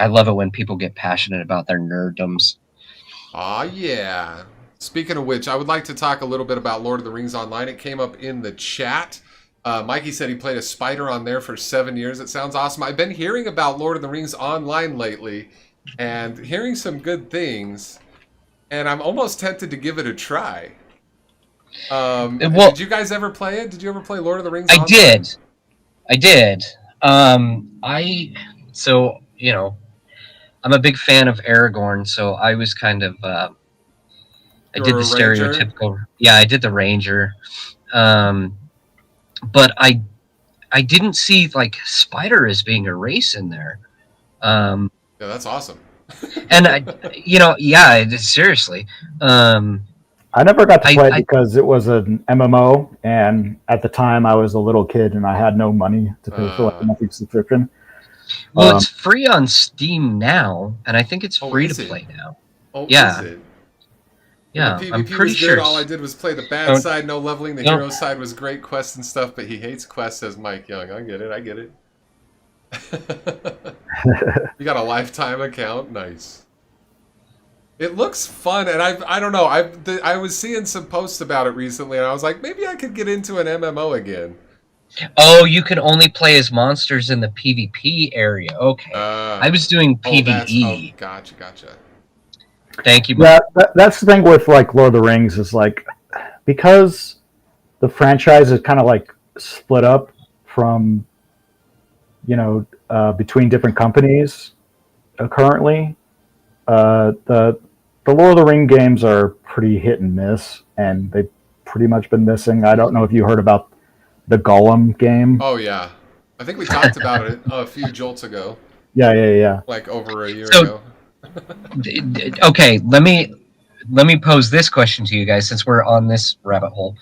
I love it when people get passionate about their nerddoms. Aw, yeah. Speaking of which, I would like to talk a little bit about Lord of the Rings Online. It came up in the chat. Mikey said he played a spider on there for 7 years. It sounds awesome. I've been hearing about Lord of the Rings Online lately and hearing some good things, and I'm almost tempted to give it a try. Well, Did you guys ever play it? Did you ever play Lord of the Rings I Online? did. I did. So, I'm a big fan of Aragorn, so I was kind of, I You did were the a ranger? stereotypical, yeah, I did the ranger. But I didn't see like Spider as being a race in there. Um, Yeah, that's awesome. and yeah, seriously. I never got to I, play it I, because it was an MMO, and at the time I was a little kid and I had no money to pay for like a monthly subscription. well, it's free on Steam now, and I think it's Oh, free to is it? play now. Oh, is Yeah, it? And the yeah, I'm PvP pretty was good. sure. All I did was play the bad Oh, side, no leveling. The no, hero side was great, quests and stuff, but he hates quests, says Mike Young. I get it. I get it. You got a lifetime account? Nice. It looks fun, and I don't know. I was seeing some posts about it recently, and I was like, maybe I could get into an MMO again. Oh, you can only play as monsters in the PvP area. Okay, I was doing PvE. Gotcha. Thank you. Yeah, that's the thing with like Lord of the Rings is like because the franchise is kind of like split up from between different companies currently. The Lord of the Ring games are pretty hit and miss, and they've pretty much been missing. I don't know if you heard about the Gollum game. Oh yeah, I think we talked about it a few jolts ago, Yeah. like over a year So, ago. okay, let me pose this question to you guys since we're on this rabbit hole.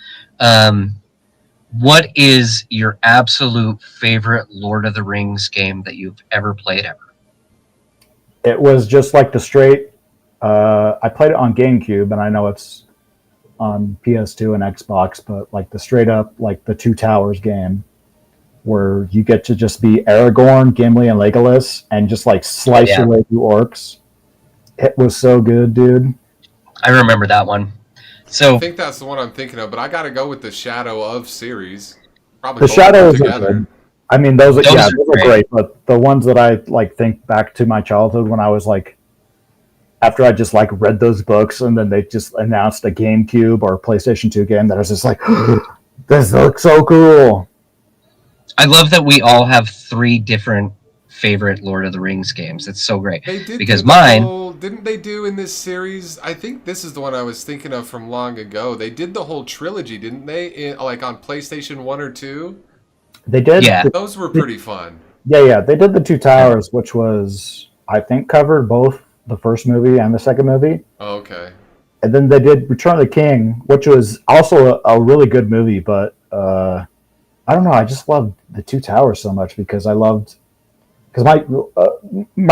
What is your absolute favorite Lord of the Rings game that you've ever played ever? It was just like the straight. I played it on GameCube, and I know it's on PS2 and Xbox, but like the straight up like the Two Towers game, where you get to just be Aragorn, Gimli, and Legolas, and just like slice your way through orcs. It was so good, dude. I remember that one. So I think that's the one I'm thinking of, but I got to go with the Shadow of series. Probably the both of them Shadows are together. good. I mean, those are great. great, but the ones that I like think back to my childhood when I was like, after I just like read those books and then they just announced a GameCube or PlayStation 2 game that I was just like, this looks so cool. I love that we all have 3 different favorite Lord of the Rings games. It's so great. They did because mine didn't they do in this series? I think this is the one I was thinking of from long ago. They did the whole trilogy, didn't they? Like on PlayStation 1 or 2? They did. Yeah. Those were pretty fun. Yeah. They did the Two Towers, which was I think covered both the first movie and the second movie. Oh, okay. And then they did Return of the King, which was also a really good movie, but I don't know. I just loved the Two Towers so much because my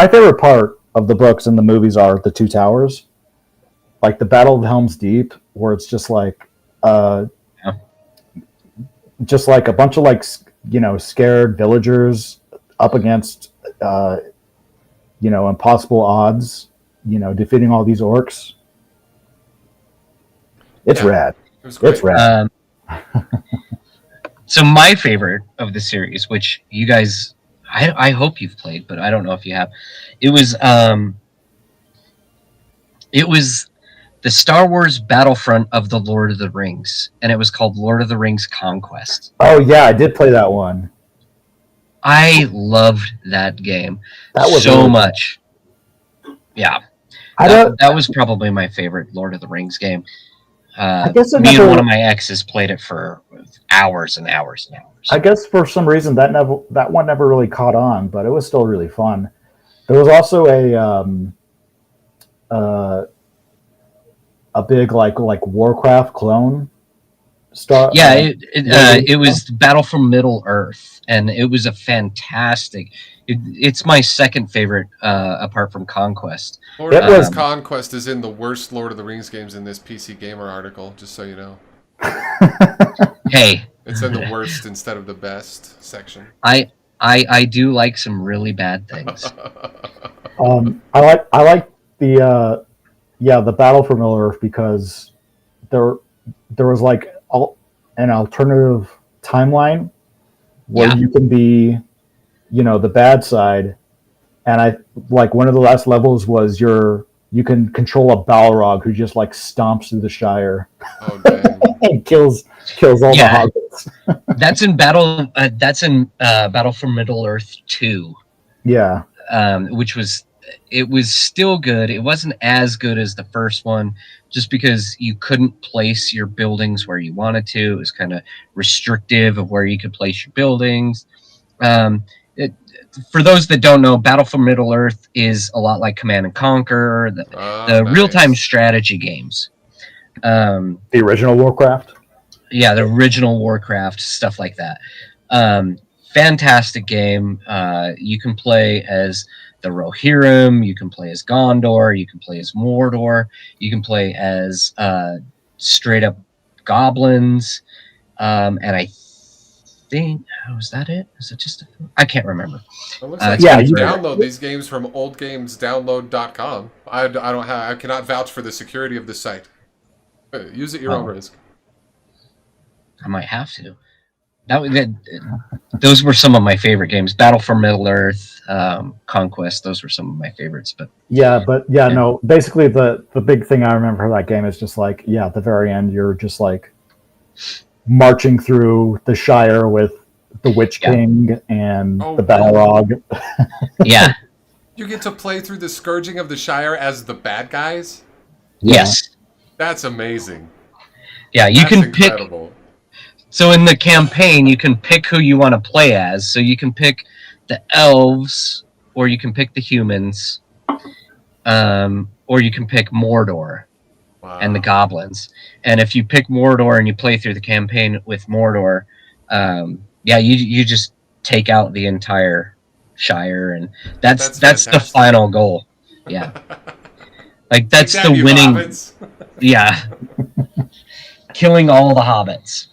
favorite part of the books and the movies are the Two Towers, like the Battle of Helm's Deep, where it's just like a bunch of like scared villagers up against impossible odds, defeating all these orcs. It's rad. It was great. It's rad. So my favorite of the series, which you guys, I hope you've played, but I don't know if you have. It was the Star Wars Battlefront of the Lord of the Rings, and it was called Lord of the Rings Conquest. Oh yeah, I did play that one. I loved that game so much. Yeah, that was probably my favorite Lord of the Rings game. I guess me and one of my exes played it for hours and hours and hours. I guess for some reason that one never really caught on, but it was still really fun. There was also a big like Warcraft clone star. Yeah, it was Battle for Middle Earth, and it was a fantastic. It's my second favorite, apart from Conquest. Lord of the Rings Conquest is in the worst Lord of the Rings games in this PC Gamer article, just so you know. Hey, it's in the worst instead of the best section. I do like some really bad things. I like the the Battle for Middle Earth because there was like an alternative timeline where you can be, the bad side, and I like one of the last levels was you can control a Balrog who just like stomps through the Shire and kills all the hobbits. That's in Battle. That's in Battle for Middle Earth 2. Yeah. Which was still good. It wasn't as good as the first one, just because you couldn't place your buildings where you wanted to. It was kind of restrictive of where you could place your buildings. For those that don't know, Battle for Middle Earth is a lot like Command and Conquer, the nice. real-time strategy games. The original Warcraft? Yeah, the original Warcraft, stuff like that. Fantastic game. You can play as the Rohirrim, you can play as Gondor, you can play as Mordor, you can play as straight-up goblins, and I think, is that it? Is it just I can't remember. It looks like you can download these games from oldgamesdownload.com. I cannot vouch for the security of this site. Use it at your own risk. I might have to. Those were some of my favorite games. Battle for Middle Earth, Conquest. Those were some of my favorites. But no. Basically, the big thing I remember for that game is just like, at the very end, you're just like marching through the Shire with the Witch King and the Balrog. Yeah. You get to play through the Scourging of the Shire as the bad guys? Yes. That's amazing. Yeah, you can incredible. Pick. So in the campaign, you can pick who you want to play as. So you can pick the elves, or you can pick the humans, or you can pick Mordor and the goblins. And if you pick Mordor and you play through the campaign with Mordor, you just take out the entire Shire, and that's the final goal. Yeah, like that's the winning. Yeah, killing all the hobbits.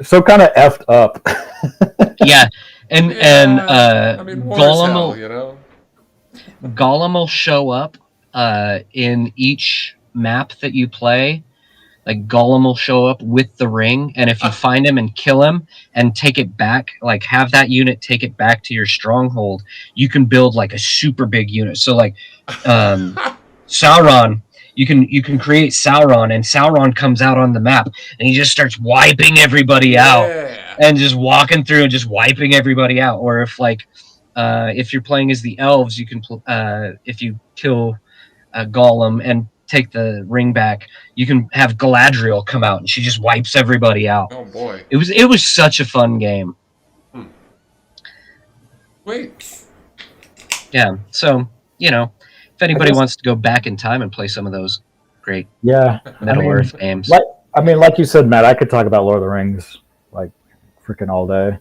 So kind of effed up. Yeah, and Gollum, Gollum will show up in each map that you play. Like Gollum will show up with the ring, and if you find him and kill him and take it back, like have that unit take it back to your stronghold, you can build like a super big unit. So like Sauron. You can create Sauron, and Sauron comes out on the map, and he just starts wiping everybody out, and just walking through and just wiping everybody out. Or if you're playing as the elves, you can if you kill Gollum and take the ring back, you can have Galadriel come out, and she just wipes everybody out. Oh boy! It was such a fun game. Wait. Yeah. So if anybody wants to go back in time and play some of those great Middle Earth games. Like you said, Matt, I could talk about Lord of the Rings like freaking all day.